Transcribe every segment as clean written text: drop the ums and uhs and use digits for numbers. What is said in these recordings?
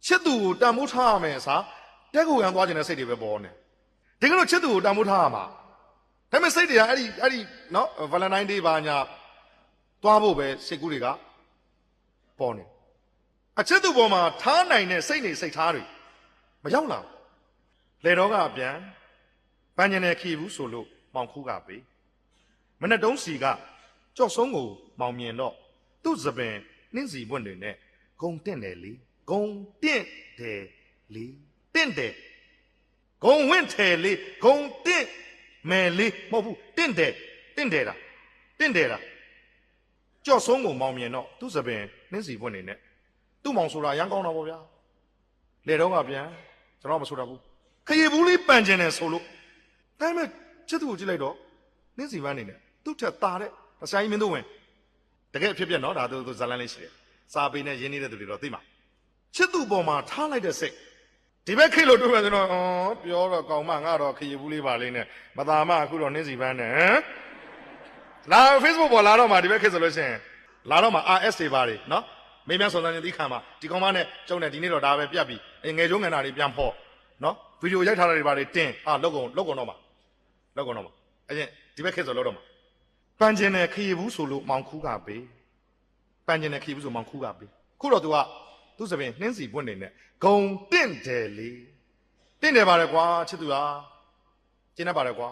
ချစ်သူကိုတန်ဖိုးထားရမယ်စာတက်ကိုရန်သွားခြင်းတဲ့စိတ်တွေပဲပေါ်နေတကယ်လို့ချစ်သူကိုတန်ဖိုးထားရမှာဒါပေမဲ့စိတ်တွေကအဲ့ဒီနော် Valentine Day ဘာညာသွားဖို့ပဲစိတ်ကူးတွေကပေါ်နေအချစ်သူပေါ်မှာထားနိုင်တဲ့စိတ်နေစိတ်ထားတွေမရောက်လာလေတော့ကအပြန်ပန်းကျင်တဲ့ခီဘူးဆိုလို့မောင်ခူးကပေးမနဲ့တုံးစီကကြော့ဆုံးကိုမောင်မြင်တော့သူ့စပင်နှင်းစီပွင့်တွေနဲ့ဂုံတင့်တယ်လေဂုံတင့်တယ်လေတင့်တယ်ဂုံဝင့်တယ်လေဂုံတင့်မယ်လေမဟုတ်ဘူးတင့်တယ်တာကြော့ဆုံးကိုမောင်မြင်တော့သူ့စပင်နှင်းစီပွင့်တွေနဲ့သူ့မောင်ဆိုတာရမ်းကောင်းတော့ဗောဗျာလေတော့ကပြန်ကျွန်တော်မဆိုတော့ဘူးခရီးဘူးလေးပန်ကျင်တယ်ဆိုလို့ဒါပေမဲ့ချစ်သူကိုကြည့်လိုက်တော့နှင်းစီပန်းနေတယ်သူ့ထက်တာတဲ့အဆိုင်မင်းတို့ဝင်တကယ်ဖြစ်ပြက်နော်ဒါသူဇာလန်းလေးရှိတယ်စာပေနဲ့ရင်းနှီးတဲ့သူတွေတော့သိမှာချစ်သူပေါ်မှာထားလိုက်တဲ့စိတ်ဒီဘက်ခေတ်လို့တွေ့မယ်ဆိုတော့ပြောတော့ကောင်းမငါတော့ခရီးဘူးလေးပါလေးနဲ့မသားမအခုတော့နှင်းစီပန်းနဲ့ဟမ်လာ Facebook ပေါ်လာတော့မှဒီဘက်ခေတ်ဆိုလို့ရှိရင်လာတော့မှ RS တွေပါတွေနော်မင်းများစုံစမ်းခြင်းသိခံမှာဒီကောင်မနဲ့ကျုံနဲ့ဒီနေ့တော့ဒါပဲပြတ်ပြီးငယ်ကျုံငယ်နာတွေပြန်ဖော်နော်ဗီဒီယိုရိုက်ထားတာတွေပါတွေတင်းလောက်ကုန်တော့မှာအရင်ဒီဘက်ခေတ်ဆိုလောက်တော့မှာပန်းကျင်တဲ့ခရီးဘူးဆိုလို့မောင်ခူးကပေးပန်းကျင်တဲ့ခရီးဘူးဆိုမောင်ခူးကပေးခုတော့ သူ့စပင်နှင်းစီပွင့်နေနဲ့ဂုံတင့်တယ်လေတင့်တယ်ပါလေကွာချစ်သူဟာကျင်းနေပါလေကွာ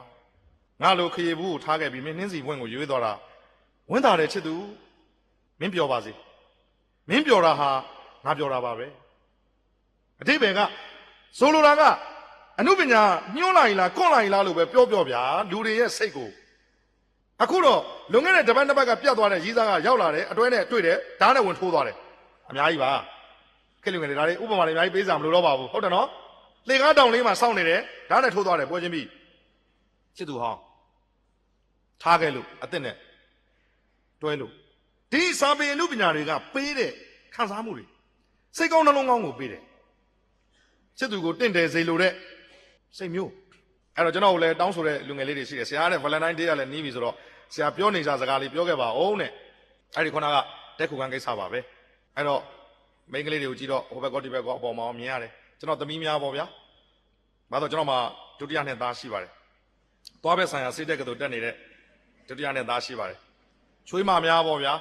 ငါလိုခရီးဘူးကိုထားခဲ့ပြီးမင်းနှင်းစီပွင့်ကိုရွေးသွားတာဝင်းတာတယ်ချစ်သူမင်းပြောပါစေမင်းပြောတာဟာငါပြောတာပါပဲအတိပ္ပယ်ကဆိုလိုတာကအနုပညာညှိုးလိုက်လားကွန့်လိုက်လားလို့ပဲပြောဗျာလူတွေရဲ့စိတ်ကိုအခုတော့လွန်ခဲ့တဲ့တပတ်နှစ်ပတ်ကပြတ်သွားတဲ့ရီးစားကရောက်လာတယ်အတွဲနဲ့တွေ့တယ်ဓာတ်နဲ့ဝင်ထိုးသွားတယ်အများကြီးပါခေတ်လူငယ်တွေဒါတွေဥပမာတွေအများကြီးပေးစားမလို့တော့ပါဘူးဟုတ်တယ်နော်လေကားတောင်လေးမှာစောင့်နေတယ်ဓာတ်နဲ့ထိုးသွားတယ်ပွဲချင်းပြီးချစ်သူဟောင်းထားခဲ့လို့အစ်စ်နဲ့တွဲလို့ဒီစာပေအနုပညာတွေကပေးတဲ့ခံစားမှုတွေစိတ်ကောင်းနှလုံးကောင်းကိုပေးတယ်ချစ်သူကိုတင့်တယ်စေလိုတဲ့စိတ်မျိုးအဲ့တော့ကျွန်တော်လည်းတောင်းဆိုတဲ့လူငယ်လေးတွေရှိတယ်ဆရာကလည်း Valentine Day ကလည်းနီးပြီဆိုတော့ဆရာပြောနေကြစကားလေးပြောခဲ့ပါဦးနဲ့အဲ့ဒီခုနကတက်ခုခံကိစ္စပါပဲအဲ့တော့မိန်းကလေးတွေကိုကြည့်တော့ဟိုဘက်ကောဒီဘက်ကောအပေါ်မှာမြင်ရတယ်ကျွန်တော်သမီးများပေါ့ဗျာဘာလို့ကျွန်တော်မှဒုတိယနှစ်သားရှိပါတယ်သွားဘက်ဆိုင်ရာစိတ်တက်ကတူတက်နေတဲ့ဒုတိယနှစ်သားရှိပါတယ်ချွေးမများပေါ့ဗျာ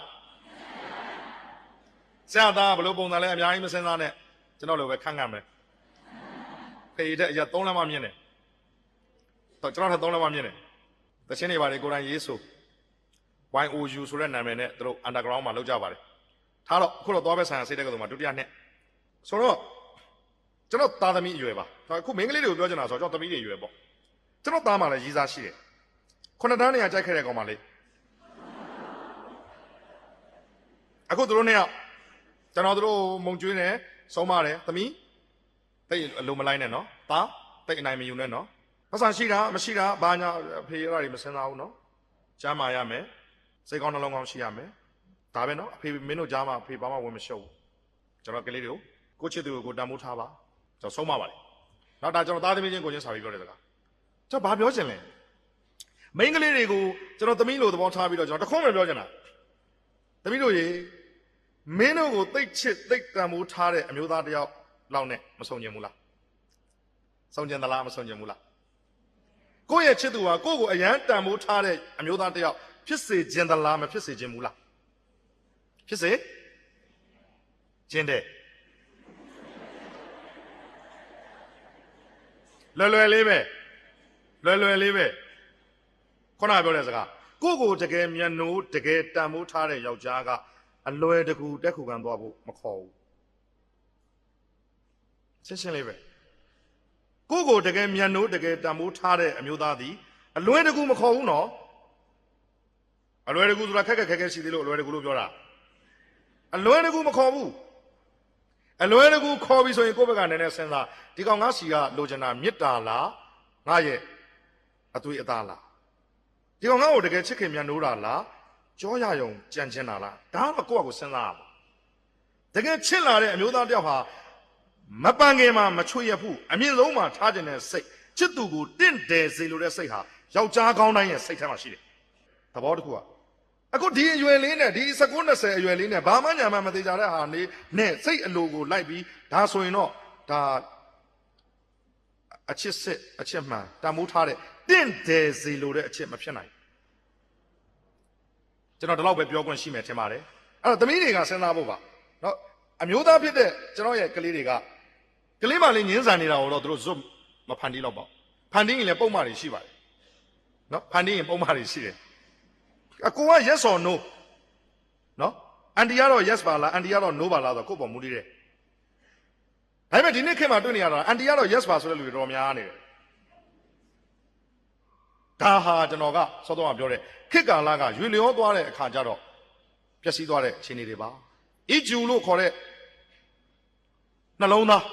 ဆရာသားဘလို့ပုံစံလဲအများကြီးမစင်စားနဲ့ကျွန်တော်လည်းပဲခန့်မယ်ဖေးတဲ့အရာ3လမ်းမှမြင်တယ်တော့ကျွန်တော်ထပ်3လမ်းမှမြင်တယ်တချင်းတွေပါတယ်ကိုယ်တိုင်ရေးဆို YOU ဆိုတဲ့နာမည်နဲ့သူတို့ underground မှာလုပ်ကြပါတယ်ထားတော့အခုတော့သွားပဲဆိုင်ရာစိတ်တဲ့ကတော့မှဒုတိယနှစ်ဆိုတော့ကျွန်တော်သားသမီးအရွယ်ပါအခုမင်းကလေးတွေကိုပြောချင်တာဆိုတော့ကျွန်တော်သမီးတွေအရွယ်ပေါ့ကျွန်တော်သားမှလည်းရည်စားရှိတယ်ခုနှစ်တန်းနေရာကြိုက်ခဲ့တဲ့ကောင်မလေးအခုသူတို့နှစ်ယောက်ကျွန်တော်တို့မုံကျွေးနေဆုံးမတယ်သမီးတိတ်အလိုမလိုက်နဲ့နော်သားတိတ်အနိုင်မယူနဲ့နော်ပတ်စံရှိတာမရှိတာဘာညာဖေးရတာတွေမစင်စားဘူးနော်ကျမ်းမာရမယ်စိတ်ကောင်းနှလုံးကောင်းရှိရမယ်ဒါပဲနော်အဖေမင်းတို့ကြားမှာအဖေဘာမှဝင်မရှုပ်ဘူးကျွန်တော်ကလေးတွေကိုကိုချစ်သူကိုတန်ဖိုးထားပါကျွန်တော်ဆုံးမပါလေနောက်ဒါကျွန်တော်သားသမီးချင်းကိုချင်းစာပြီးပြောတဲ့စကားကျွန်တော်ဘာပြောချင်လဲမိန်းကလေးတွေကိုကျွန်တော်သမီးလိုသဘောထားပြီးတော့ကျွန်တော်တခွန်းပဲပြောချင်တာသမီးတို့ရေမင်းတို့ကိုသိတ်ချစ်သိတ်တန်ဖိုးထားတဲ့အမျိုးသားတယောက်လောက်နဲ့မဆုံးကျင်ဘူးလားဆုံးကျင်သလားမဆုံးကျင်ဘူးလားကိုယ့်ရဲ့ချစ်သူဟာကိုယ့်ကိုအရန်တန်ဖိုးထားတဲ့အမျိုးသားတယောက်ဖြစ်စေခြင်းသလားမဖြစ်စေခြင်းဘူးလားဖြစ်စေခြင်းတဲ့လွယ်လေးပဲခုနပြောတဲ့စကားကိုယ့်ကိုတကယ်မျက်နှိုးတကယ်တန်ဖိုးထားတဲ့ယောက်ျားကအလွယ်တကူတက်ခုခံသွားဖို့မခေါ်ဘူးရှင်းလေးပဲကိုယ့်ကိုတကယ်မျက်နှိုးတကယ်တန်ဖိုးထားတဲ့အမျိုးသားသည်အလွယ်တကူမခေါ်ဘူးနော်အလွယ်တကူဆိုတာခက်ရှိသေးလို့အလွယ်တကူလို့ပြောတာအလွယ်တကူမခေါ်ဘူးအလွယ်တကူခေါ်ပြီးဆိုရင်ကိုယ့်ဘက်ကနည်းနည်းစဉ်းစားဒီကောင်ငါစီကလိုချင်တာမေတ္တာလားငါရဲ့အသွေးအသားလားဒီကောင်ငါ့ကိုတကယ်ချစ်ခင်မြတ်နိုးတာလားကြောရယုံကြံ့ကျင်တာလားဒါတော့ကိုယ့်အကိုစဉ်းစားရမှာတကယ်ချစ်လာတဲ့အမျိုးသားတယောက်ဟာမပန်းခင်မှာမချွေရဘူးအမြင့်ဆုံးမှာထားခြင်းတဲ့စိတ်ချစ်သူကိုတင့်တယ်စေလိုတဲ့စိတ်ဟာယောက်ျားကောင်းတိုင်းရဲ့စိတ်ထဲမှာရှိတယ်သဘောတစ်ခုက အခုဒီအရွယ်လေးနဲ့ဒီ19 20အရွယ်လေးနဲ့ဘာမှညာမှမသေးကြတဲ့ဟာနေနဲ့စိတ်အလိုကိုလိုက်ပြီးဒါဆိုရင်တော့ဒါအချစ်စစ်အချစ်မှန်တမိုးထားတဲ့တင့်တယ်စီလိုတဲ့အချစ်မဖြစ်နိုင်ကျွန်တော်ဒီလောက်ပဲပြောခွင့်ရှိမယ်ထင်ပါတယ်အဲ့တော့သမီးတွေကစဉ်းစားဖို့ပါနော်အမျိုးသားဖြစ်တဲ့ကျွန်တော်ရဲ့ကလေးတွေကကလေးမလေးညင်းဆန်နေတာကိုတော့သူတို့ဇွတ်မဖန်တီးတော့ပါဖန်တီးရင်လည်းပုံမှန်တွေရှိပါတယ်နော်ဖန်တီးရင်ပုံမှန်တွေရှိတယ်အကိုက yes or no နော်အန်တီကတော့ yes ပါလားအန်တီကတော့ no ပါလားဆိုတော့ကိုယ့်ပေါ်မူတည်တယ်ဒါပေမဲ့ဒီနေ့ခေတ်မှာတွေ့နေရတာအန်တီကတော့ yes ပါဆိုတဲ့လူတွေတော်များနေတယ်ဒါဟာကျွန်တော်ကစောစောကပြောတဲ့ခေတ်ကာလကရွေလျောသွားတဲ့အခါကျတော့ပျက်စီးသွားတဲ့အခြေအနေတွေပါအီဂျူလို့ခေါ်တဲ့နှလုံးသား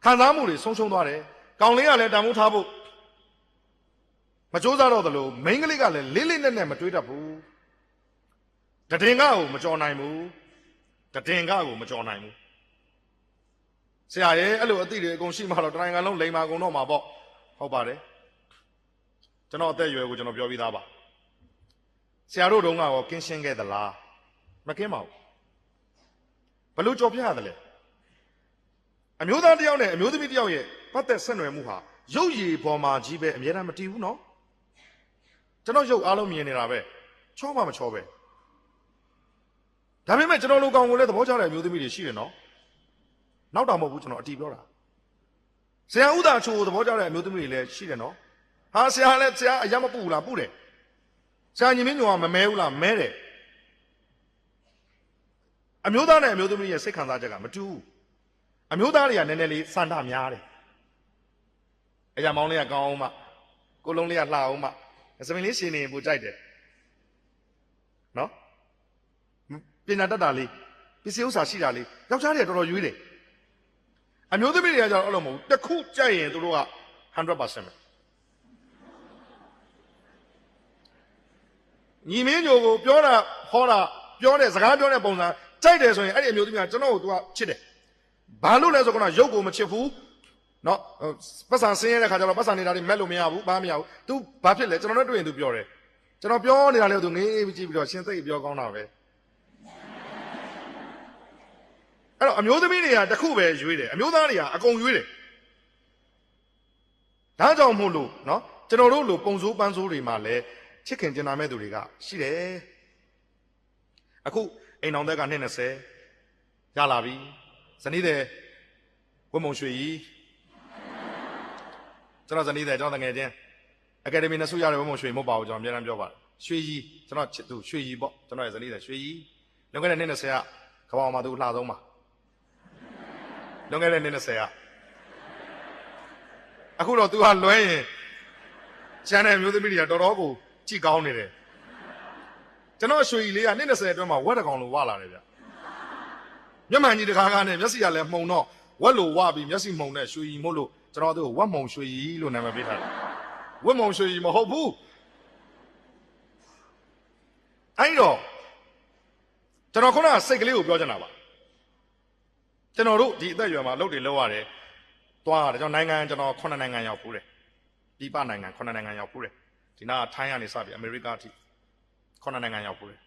ခံစားမှုတွေဆုံးရှုံးသွားတယ်ကောင်လေးကလည်းတန်ဖိုးထားဖို့မကြိုးစားတော့သလိုမိန်းကလေးကလည်းလေးလေးနက်နက်မတွေးတတ်ဘူးတည်င်ကကိုမကြော်နိုင်ဘူးတည်င်ကကိုမကြော်နိုင်ဘူးဆရာရဲ့အဲ့လိုအသည့်တွေအကုန်ရှိမှတော့တနိုင်ငံလုံးလိန်မာကုန်တော့မှာပေါ့ဟုတ်ပါတယ်ကျွန်တော်အသက်အရွယ်ကိုကျွန်တော်ပြောပြီးသားပါဆရာတို့တုန်းကရောကင်းရှင်းခဲ့သလားမကင်းပါဘူးဘလို့ကြော်ပြရတယ်လဲအမျိုးသားတယောက်နဲ့အမျိုးသမီးတယောက်ရဲ့ပတ်သက်ဆက်နွယ်မှုဟာရုပ်ရည်ပေါ်မှာကြီးပဲအများအားမတည်ဘူးနော်ကျွန်တော်ရုပ်အားလုံးမြင်နေတာပဲချောမှမချောပဲဒါပေမဲ့ကျွန်တော်လူကောင်ကိုလည်းသဘောကျတဲ့အမျိုးသမီးတွေရှိတယ်နော်နောက်တာမဟုတ်ဘူးကျွန်တော်အတီးပြောတာဆရာဥဒါချိုးသဘောကျတဲ့အမျိုးသမီးတွေလည်းရှိတယ်နော်ဟာဆရာလည်းဆရာအရမပူဘူးလားပူတယ်ဆရာညီမင်းညောကမမဲဘူးလားမဲတယ်အမျိုးသားနဲ့အမျိုးသမီးရဲ့စိတ်ခံစားချက်ကမတူဘူးအမျိုးသားတွေကနည်းနည်းလေးစန္ဒများတယ်အရာမောင်းလေးကကောင်းအောင်မှကိုလုံးလေးကလှအောင်မှစပင်လေးရှင်နေရင်ပိုကြိုက်တယ်နော်ပညာတတ်တာလေးပစ္စည်းဥစ္စာရှိတာလေးယောက်ျားတွေကတော်တော်ရွေးတယ်အမျိုးသမီးတွေကကျတော့အဲ့လိုမဟုတ်ဘူးတစ်ခုကြိုက်ရင်တို့က 100% ပဲညီမင်းညိုကိုပြောတာဟောတာပြောတဲ့စကားပြောတဲ့ပုံစံကြိုက်တယ်ဆိုရင်အဲ့ဒီအမျိုးသမီးကကျွန်တော်ကိုသူကချစ်တယ်ဘာလို့လဲဆိုတော့ရုပ်ကိုမချစ်ဘူးနော်ပတ်စံဆင်းရဲတဲ့ခါကျတော့ပတ်စံနေတာတွေမက်လို့မရဘူးဘာမရဘူး तू ဘာဖြစ်လဲကျွန်တော်နဲ့တွေ့ရင် तू ပြောတယ်ကျွန်တော်ပြောနေတာလေ तू ငေးပြီးကြည့်ပြီးတော့ရှင်းသိပြောကောင်းတာပဲအဲ့တော့အမျိုးသမီးတွေကတခုပဲရွေးတယ်အမျိုးသားတွေကအကုန်ရွေးတယ်ဒါကြောင့်မို့လို့နော်ကျွန်တော်တို့လိုပုံစိုးပန်းစိုးတွေမှာလည်းချစ်ခင်ကျင်နာမဲ့သူတွေကရှိတယ်အခုအိမ်တော်သက်က20ရလာပြီဇနီးတဲ့ဝတ်မုံရွှေကြီးကျွန်တော်ဇနီးတဲ့ကျွန်တော်တငယ်ချင်းအကယ်ဒမီနဲ့ဆုရတဲ့ဝတ်မုံရွှေမဟုတ်ပါဘူးကျွန်တော်အများအားပြောပါတယ်ရွှေကြီးကျွန်တော်ချစ်သူရွှေကြီးပေါ့ကျွန်တော်ရဲ့ဇနီးတဲ့ရွှေကြီးလွန်ခဲ့တဲ့20ကကဘာမှာသူလှဆုံးပါလွန်ခဲ့တဲ့20ကအခုတော့ तू ဟာလွဲရင်ကျန်တဲ့မျိုးသမီးတွေကတော်တော်ကိုကြည်ကောင်းနေတယ်ကျွန်တော်ရွှေကြီးလေးက20အတွင်းမှာဝက်တကောင်လိုဝလာတယ်ဗျမျက်မှန်ကြီးတကားကားနဲ့မျက်စိကလည်းမှုံတော့ဝက်လိုဝပြီးမျက်စိမှုံတဲ့ရွှေကြီးမို့လို့ကျွန်တော်တို့ဝက်မှုံရွှေကြီးလို့နာမည်ပေးထားတယ်ဝက်မှုံရွှေကြီးမဟုတ်ဘူးအဲ့တော့ကျွန်တော်ခုနကစိတ်ကလေးကိုပြောချင်တာပါကျွန်တော်တို့ဒီအသက်အရွယ်မှာအလုပ်တွေလုပ်ရတယ်သွားရတယ်ကျွန်တော်နိုင်ငံကျွန်တော်9နိုင်ငံရောက်ဖူးတယ်ပြည်ပနိုင်ငံ9နိုင်ငံရောက်ဖူးတယ်ဒီနာထိုင်းကနေစပြီးအမေရိကအထိ9နိုင်ငံရောက်ဖူးတယ်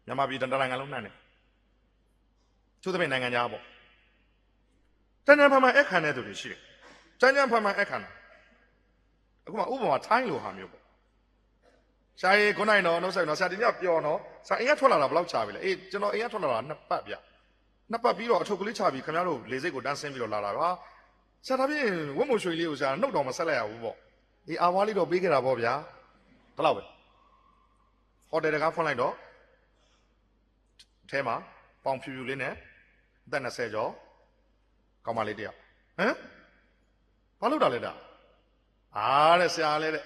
မြန်မာပြည်တနိုင်ငံလုံးနှံ့တယ်သူသမီးနိုင်ငံသားပေါ့တန်တန်ဖန်ဖန်အခမ်းတဲ့သူတွေရှိတယ်တန်တန်ဖန်ဖန်အခမ်းတာအခုမှဥပမာထိုင်းလိုဟာမျိုးပေါ့ရှားရီ9နိုင်တော့နှုတ်ဆက်တော့ဆရာဒီညပျော်တော့ဆရာအိမ်ကထွက်လာတာဘယ်လောက်ချပြီလဲအေးကျွန်တော်အိမ်ကထွက်လာတာ2ပတ်ဗျ2ပတ်ပြီးတော့အထုပ်ကလေးချပြီးခင်ဗျားတို့လေစိတ်ကိုတန်းဆင်းပြီးတော့လာတာပါဆရာဒါဖြင့်ဝတ်မွှေရွှေလေးကိုဆရာနှုတ်တော်မဆက်လိုက်ရဘူးပေါ့အေးအာဝါလေးတော့ပေးခဲ့တာပေါ့ဗျာဒီလောက်ပဲဟိုတယ်တကားဖွင့်လိုက်တော့အဲမှာပေါင်ဖြူဖြူလေးနဲ့အသက်20ကျော်ကောင်းမလေးတယောက်ဟမ်ဘာလို့တာလဲတာအားတဲ့ဆရာလဲတဲ့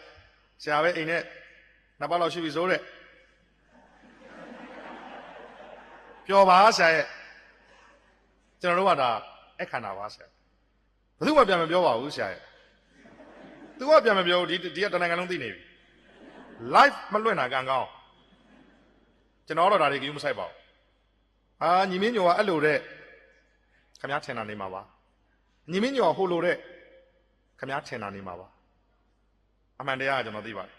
ဆရာပဲအိမ်နဲ့2ပတ်လောက်ရှိပြီဆိုတဲ့ပျော်ပါဆရာရဲ့ကျွန်တော်တို့ကဒါအခမ်းနာပါဆရာဘယ်သူမှပြန်မပြောပါဘူးဆရာရဲ့သူကပြန်မပြောဘူးဒီကတနိုင်ငံလုံးသိနေပြီ live မလွှင့်တာကံကောင်းကျွန်တော်တော့ဒါတွေကယူမဆိုင်ပါဘူးညီမင်းညောကအဲ့လိုတဲ့ခမားထင်တာနေမှာပါညီမင်းညောဟိုလိုတဲ့ခမားထင်တာနေမှာပါအမှန်တရားကကျွန်တော်သိပါတယ်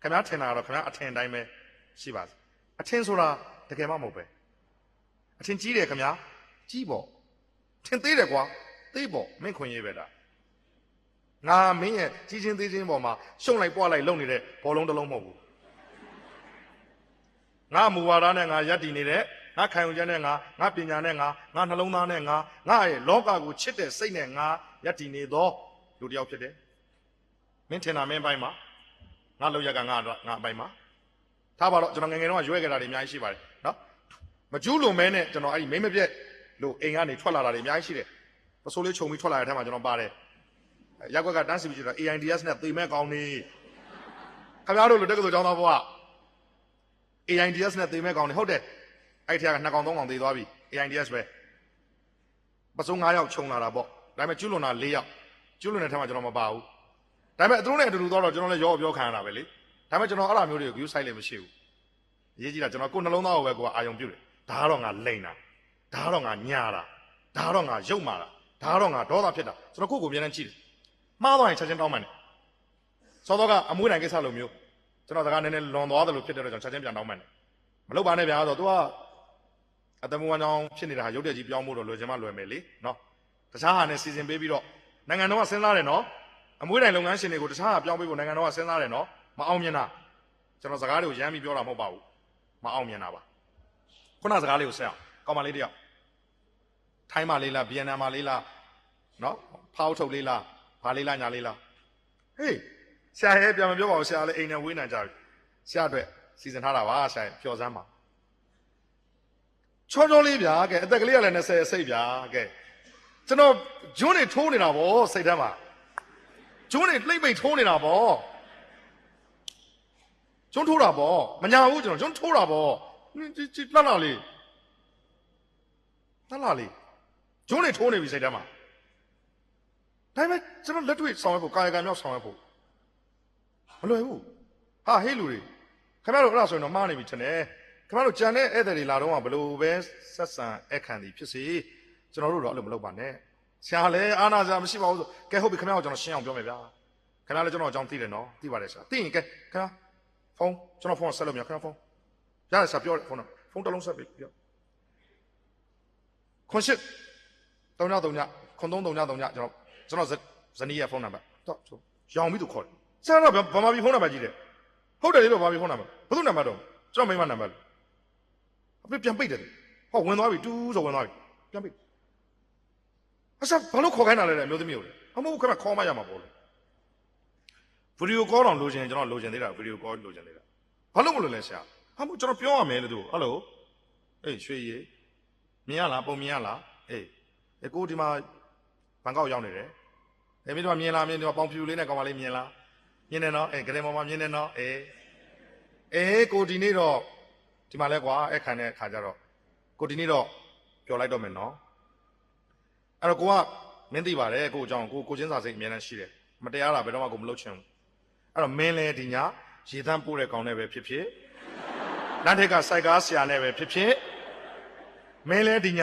ခင်ဗျားထင်တာတော့ခင်ဗျားအထင်တိုင်းပဲရှိပါစေအထင်ဆိုတာတကယ်မှမဟုတ်ပဲအထင်ကြီးတယ်ခင်ဗျာကြီးပေါ့ထင်သေးတယ်ကွာသေးပေါ့မင်းခွင့်ရေးပဲဒါငါမင်းရဲ့ကြီးချင်းသေးချင်းပေါ်မှာရှုံလိုက်ပွားလိုက်လုံနေတဲ့ဘောလုံးတစ်လုံးမဟုတ်ဘူးငါမူဝါဒနဲ့ငါယက်တည်နေတဲ့ငါခံယူချက်နဲ့ငါပညာနဲ့ငါနှလုံးသားနဲ့ငါရဲ့လောကကိုချစ်တဲ့စိတ်နဲ့ငါယက်တည်နေသောလူတစ်ယောက်ဖြစ်တယ်မင်းထင်တာမင်းပိုင်းမှာငါလောက်ရကငါအပိုင်းမှာထားပါတော့ကျွန်တော်ငယ်ငယ်တုန်းကရွေးခဲ့တာတွေအများကြီးရှိပါတယ်နော်မကျူးလွန်မဲနဲ့ကျွန်တော်အဲ့ဒီမိမပြက်လို့အိမ်ကနေထွက်လာတာတွေအများကြီးရှိတယ်ပစိုးလေးခြုံပြီးထွက်လာတဲ့ထဲမှာကျွန်တော်ပါတယ်ရက်ကွက်ကတန်းစီပြီးကျတော့ AIDS နဲ့သေမဲ့ကောင်းနေခင်ဗျားတို့လိုတက်ကဆိုကျောင်းသားဘွား AIDS နဲ့သေမဲ့ကောင်းနေဟုတ်တယ်အဲ့ထက်က2ကောင်3ကောင်သေသွားပြီ AIDS ပဲပစိုး9ယောက်ခြုံလာတာပေါ့ဒါပေမဲ့ကျူးလွန်တာ4ယောက်ကျူးလွန်တဲ့ထဲမှာကျွန်တော်မပါဘူးဒါပေမဲ့အတူနဲ့အတူတော့ကျွန်တော်လည်းရောပြောခံရတာပဲလေဒါပေမဲ့ကျွန်တော်အဲ့လိုမျိုးတွေကို view site လည်းမရှိဘူးအရေးကြီးတာကျွန်တော်ကိုယ်နှလုံးသားကိုပဲကိုယ်အာယုံပြုတယ်ဒါကတော့ငါလိန်တာဒါကတော့ငါညာတာဒါကတော့ငါရုပ်မာတာဒါကတော့ငါဒေါသဖြစ်တာကျွန်တော်ကိုယ့်ကိုယ်အမြဲတမ်းကြည့်တယ်မှားသွားရင်ချက်ချင်းတောင်းပန်တယ်စောတော့ကအမွေးတိုင်းကိစ္စလိုမျိုးကျွန်တော်စကားနည်းနည်းလွန်သွားတယ်လို့ဖြစ်တဲ့တော့ကျွန်တော်ချက်ချင်းပြန်တောင်းပန်တယ်မလုပ်ပါနဲ့ဗျာဆိုတော့ तू ကအတမွန်ကြောင်ဖြစ်နေတာဟာရုပ်တဲ့ကြီးပြောင်းဖို့တော့လွယ်ချင်မှလွယ်မယ်လေနော်တခြားဟာနဲ့စီစဉ်ပေးပြီးတော့နိုင်ငံတော်ကစဉ်းစားတယ်နော်အမွေးတိုင်းလုပ်ငန်းရှင်တွေကိုတခြားဟာပြောင်းပေးဖို့နိုင်ငံတော်ကစဉ်းစားတယ်နော်မအောင်မြင်တာကျွန်တော်စကားတွေကိုရမ်းပြီးပြောတာမဟုတ်ပါဘူးမအောင်မြင်တာပါခုနစကားလေးကိုဆက်အောင်ကောင်းပါလေးတယောက်ထိုင်းမလေးလားဗီယက်နမ်မလေးလားနော်ဖောက်ထုတ်လေးလားဘာလေးလားညာလေးလားဟေးဆရာရဲ့ပြန်မပြောပါဘူးဆရာလည်းအိမ်နဲ့ဝေးနေကြပြီဆရာအတွက်စီစဉ်ထားတာပါဆရာပျော်စမ်းပါချောချောလေးဗျာကဲအသက်ကလေးကလည်း20စိတ်ဗျာကဲကျွန်တော်ဂျွန်းနေထိုးနေတာဗောစိတ်ထဲမှာဂျွန်းနေလှိမ့်ပိတ်ထိုးနေတာဗောဂျွန်းထိုးတာဗောမညာဘူးကျွန်တော်ဂျွန်းထိုးတာဗောလှလှလေးလှလှလေးဂျွန်းနေထိုးနေပြီစိတ်ထဲမှာဒါပေမဲ့ကျွန်တော်လက်တွေ့ဆောင်ရွက်ဖို့ကာယကံမြောက်ဆောင်ရွက်ဖို့မလွယ်ဘူးဟာဟေးလူတွေခင်ဗျားတို့အဲ့ဒါဆိုရင်တော့မှားနေပြီထင်တယ်ခင်ဗျားတို့ကြံတဲ့ဧည့်သည်တွေလာတော့ဘလို့ပဲဆက်ဆံအခန့်သည်ဖြစ်စေကျွန်တော်တို့တော့အဲ့လိုမလုပ်ပါနဲ့ဆရာလည်းအာနာစာမရှိပါဘူးဆိုကဲဟုတ်ပြီခင်ဗျားကိုကျွန်တော်ရှင်းအောင်ပြောမယ်ဗျာခင်ဗျားလည်းကျွန်တော်အကြောင်းသိတယ်နော်သိပါတယ်ဆရာသိရင်ကဲခင်ဗျားဖုန်းကျွန်တော်ဖုန်းဆက်လို့မရခင်ဗျားဖုန်းရတယ်ဆရာပြောတယ်ဖုန်းတစ်လုံးဆက်ပြီပြောခွန်ရှစ်393ခွန်333ကျွန်တော်ဇနီးရဲ့ဖုန်းနံပါတ်တော့ရောင်ပြီးသူခေါ်တယ်ဆရာတော့ဗမာပြည်ဖုန်းနံပါတ်ကြီးတယ်ဟုတ်တယ်လေဗမာပြည်ဖုန်းနံပါတ်ဘယ်သူနံပါတ်တော့ကျွန်တော်မိမနံပါတ်အဖေပြန်ပိတ်တယ်ဟောဝင်သွားပြီတူးဆိုဝင်သွားပြီပြန်ပိတ်အစားဘာလို့ခေါ်ခိုင်းတာလဲမျိုးသမီးကိုလေအမဟုတ်ခက်ခေါ်မရမှာပေါ့လေဗီဒီယိုကောတောင်လိုချင်ကျွန်တော်လိုချင်သေးတာဗီဒီယိုကောလိုချင်သေးတာဘာလို့မလို့လဲဆရာအမဟုတ်ကျွန်တော်ပြောရမယ်လို့သူဟယ်လိုအေးရွှေရည်မြင်ရလားပုံမြင်ရလားအေးကိုဒီမှာဘန်ကောက်ရောက်နေတယ်အေးမင်းတို့မြင်လားမြင်တော့ပေါင်ဖြူလေးနဲ့ကောင်မလေးမြင်လားမြင်တယ်နော်အေးဂရင်ပေါ်မှာမြင်တယ်နော်အေးကိုဒီနေ့တော့ဒီမှာလဲကွာအဲ့ခံတဲ့အခါကျတော့ကိုဒီနေ့တော့ပြောလိုက်တော့မယ်နော်အဲ့တော့ကိုကမင်းသိပါတယ်ကိုအကြောင်းကိုချင်းစာစိတ်အများနဲ့ရှိတယ်မတရားတာဘယ်တော့မှကိုမလုပ်ချင်ဘူးအဲ့တော့မင်းလဲဒီညရေသန်းပို့တဲ့ကောင်နဲ့ပဲဖြစ်ဖြစ်လမ်းထက်ကစိုက်ကားဆရာနဲ့ပဲဖြစ်ဖြစ်မင်းလဲဒီည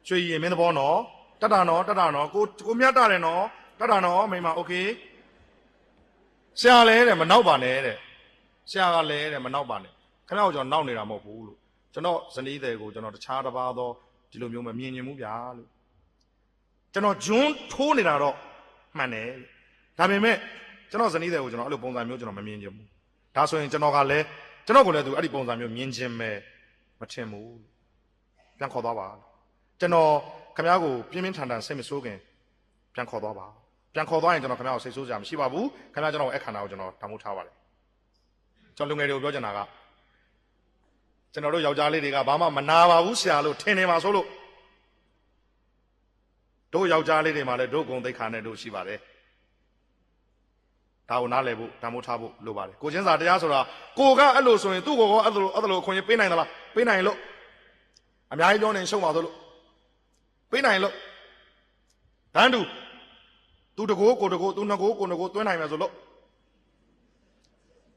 ရွှေရည်မင်းသဘောနော်တတနော်ကိုမြတ်တာတယ်နော်တတနော်မိမโอเคဆရာလဲတဲ့မနောက်ပါနဲ့တဲ့ဆရာကလည်းတဲ့မနောက်ပါနဲ့ခင်ဗျားကိုကျွန်တော်နောက်နေတာမဟုတ်ဘူးလို့ကျွန်တော်ဇနီးတဲ့ကိုကျွန်တော်တခြားတစ်ပါးသောဒီလိုမျိုးမမြင်ရင်ဘူးဗျာလို့ကျွန်တော်ဂျွန်းထိုးနေတာတော့မှန်တယ်ဒါပေမဲ့ကျွန်တော်ဇနီးတဲ့ကိုကျွန်တော်အဲ့လိုပုံစံမျိုးကျွန်တော်မမြင်ချင်ဘူးဒါဆိုရင်ကျွန်တော်ကလည်းကျွန်တော်ကိုလည်းသူအဲ့ဒီပုံစံမျိုးမြင်ချင်မယ်မထင်ဘူးပြန်ခေါ်သွားပါကျွန်တော်ခင်ဗျားကိုပြင်းပြင်းထန်ထန်စိတ်မဆိုးခင်ပြန်ခေါ်သွားပါပြန်ခေါ်သွားရင်ကျွန်တော်ခင်ဗျားကိုစိတ်ဆိုးစရာမရှိပါဘူးခင်ဗျားကျွန်တော်အခန္ဓာကိုကျွန်တော်တမိုးထားပါတယ်ကျွန်တော်လူငယ်တွေကိုပြောချင်တာကကျွန်တော်တို့ယောက်ျားလေးတွေကဘာမှမနာပါဘူးဆရာလို့ထင်နေမှာဆိုလို့တို့ယောက်ျားလေးတွေမှာလည်းတို့ဂုဏ်သိက္ခာနဲ့တို့ရှိပါတယ်ဒါကိုနားလည်ဖို့တမိုးထားဖို့လိုပါတယ်ကိုချင်းစာတရားဆိုတာကိုကအဲ့လိုဆိုရင်သူ့ကိုကောအဲ့လိုအခွင့်အရေးပေးနိုင်သလားပေးနိုင်လို့အများကြီးပြောနေရှုံးပါသလို့ပေးနိုင်လို့တန်းတူသူတကိုးကိုတကိုးသူနှစ်ကိုးကိုနှစ်ကိုးသွင်းနိုင်မယ်ဆိုလို့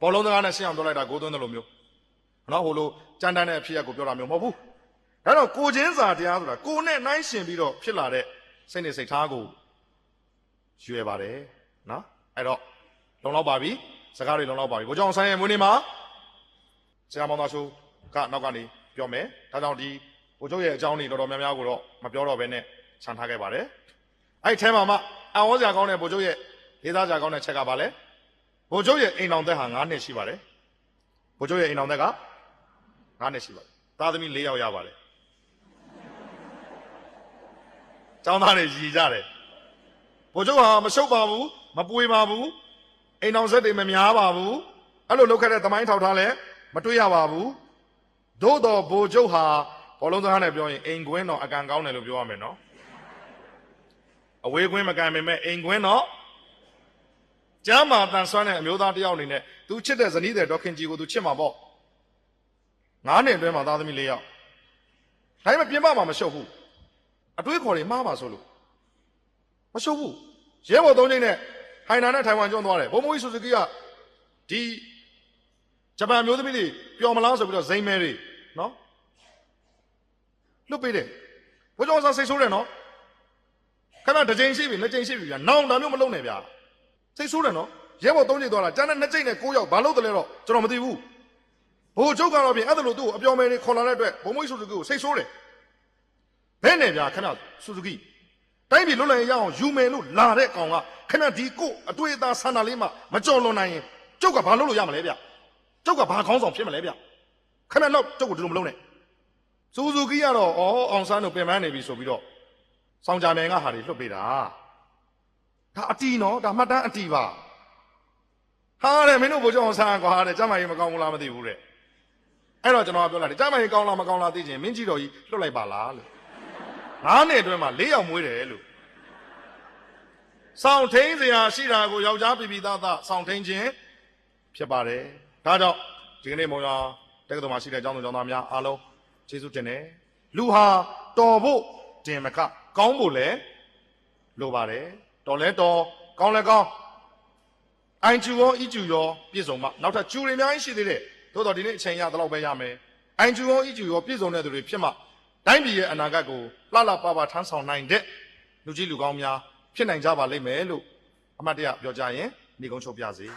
ဘောလုံးစကားနဲ့ရှင်းအောင်ပြောလိုက်တာကိုသွင်းတယ်လို့မျိုးနော်ဟိုလိုကြမ်းတမ်းတဲ့အဖြစ်အပျက်ကိုပြောတာမျိုးမဟုတ်ဘူးဒါတော့ကိုချင်းစာတရားဆိုတာကိုနဲ့နှိုင်းရှင်ပြီးတော့ဖြစ်လာတဲ့စိတ်နဲ့စိတ်ထားကိုရွယ်ပါတယ်နော်အဲ့တော့လုံလောက်ပါပြီ စကားတွေလုံလောက်ပါပြီဘိုးကျောင်းဆိုင်ရဲ့မွေးနေ့မှာဆရာမောင်သားဆိုကနောက်ကနေပြောမယ်ဒါကြောင့်ဒီဘိုးချုပ်ရဲ့အကြောင်းတွေတော်တော်များများကိုတော့မပြောတော့ဘဲနဲ့ဆန်ထားခဲ့ပါတယ်အဲ့ဒီထဲမှာမှအံ့ဩစရာကောင်းတဲ့ဘိုးချုပ်ရဲ့လေးစားစရာကောင်းတဲ့ချက်ကပါလဲဘိုးချုပ်ရဲ့အိမ်တော်သက်ဟာ9နှစ်ရှိပါတယ်ဘိုးချုပ်ရဲ့အိမ်တော်သက်က9နှစ်ရှိပါတယ်သားသမီး4ယောက်ရပါတယ်ကျောင်းသားတွေရည်ကြတယ်ဘိုးချုပ်ဟာမရှုပ်ပါဘူးမပွေပါဘူးအိမ်တော်ဆက်တွေမများပါဘူးအဲ့လိုလုပ်ခဲ့တဲ့သမိုင်းထောက်ထားလဲမတွေ့ရပါဘူးသို့တော်ဘိုးချုပ်ဟာဘောလုံးသားနဲ့ပြောရင်အိမ်ကွင်းတော်အကန်ကောင်းတယ်လို့ပြောရမယ်နော်အဝေးကွင်းမကန်ပေမဲ့အိမ်ကွင်းတော့ကျမ်းမာတန်ဆွမ်းတဲ့အမျိုးသားတစ်ယောက်အနေနဲ့သူချစ်တဲ့ဇနီးတဲ့ဒေါခင်ကြီးကိုသူချစ်မှာပေါ့9နှစ်အတွင်းမှာသားသမီး4ယောက်ဒါပေမဲ့ပြင်ပမှာမရှုပ်ဘူးအတွေးခေါ်တွေမှားပါဆိုလို့မရှုပ်ဘူးရဲဘော်3ချိန်နဲ့ဟိုင်နာနဲ့ထိုင်ဝမ်ကျွန်းသွားတယ်ဘုံမိုးကြီးဆူဇူကီကဒီဂျပန်မျိုးသမီးတွေပျော်မလားဆိုပြီးတော့ဇိမ်းမဲတွေနော်လွတ်ပေးတယ်ဘိုးကျော်စားစိတ်ဆိုးတယ်နော်ခဏတစ်ချိန်ရှိပြီ2ချိန်ရှိပြီဗျာနောင်ဒါမျိုးမလုပ်နဲ့ဗျာစိတ်ဆိုးတယ်နော်ရဲဘော်3ချိန်သွားတာကျန်တဲ့2ချိန်နဲ့9ယောက်ဘာလို့တလဲတော့ကျွန်တော်မသိဘူးဘိုးချုပ်ကတော့ပြင်အဲ့ဒါလို့သူ့ကိုအပျော်မဲတွေခေါ်လာတဲ့အတွက်ဘုံမိုးကြီးဆူဇူကီကိုစိတ်ဆိုးတယ်ဘယ်နဲ့ဗျာခဏဆူဇူကီတိုင်းပြည်လွတ်လပ်ရအောင်ယူမယ်လို့လာတဲ့ကောင်ကခဏဒီကိုအတွေ့အသာဆန္ဒလေးမှမကြော်လွန်နိုင်ရင်ကျုပ်ကဘာလုပ်လို့ရမလဲဗျကျုပ်ကဘာခေါင်းဆောင်ဖြစ်မလဲဗျခဏတော့ကျုပ်ကိုဒီလိုမလုပ်နဲ့ဆူဇူကီကတော့အောင်ဆန်းတို့ပင်ပန်းနေပြီဆိုပြီးတော့စောင်းကြမယ်ကဟာတွေလွတ်ပေးတာဒါအတီနော်ဒါမှတ်တမ်းအတီပါဟာတဲ့မင်းတို့ဘိုးကျောင်းဆန်းကွာတဲ့ကျမကြီးမကောင်းဘူးလားမသိဘူးတဲ့အဲ့တော့ကျွန်တော်ကပြောလိုက်တယ်ကျမကြီးကောင်းလားမကောင်းလားသိချင်မင်းကြီးတော်ကြီးလွတ်လိုက်ပါလားလို့9နှစ်အတွင်းမှာ4ယောက်မွေးတယ်လို့စောင့်ထိန်စရာရှိတာကိုယောက်ျားပြပြသားသားစောင့်ထိန်ခြင်းဖြစ်ပါတယ်ဒါကြောင့်ဒီကနေ့မုံရွာတက္ကသိုလ်မှာရှိတဲ့ကျောင်းသူကျောင်းသားများအားလုံးကျေးဇူးတင်တယ်လူဟာတော်ဖို့တင်မကကောင်းဖို့လည်းလိုပါတယ်တော်လဲတော်ကောင်းလဲကောင်းအိုင်ကျူရောအီကျူရောပြည့်စုံမှနောက်ထပ်ကျူတွေအများကြီးရှိသေးတယ်သို့တော်ဒီနေ့အချိန်ရတော့ပဲရမယ်အိုင်ကျူရောအီကျူရောပြည့်စုံတဲ့သူတွေဖြစ်မှတိုင်းပြည်ရဲ့အနာဂတ်ကိုလှလှပပထမ်းဆောင်နိုင်တဲ့လူကြီးလူကောင်းများဖြစ်နိုင်ကြပါလိမ့်မယ်လို့အမှတ်တရပြောကြရင်ညီကုန်းချုပ်ပြစေ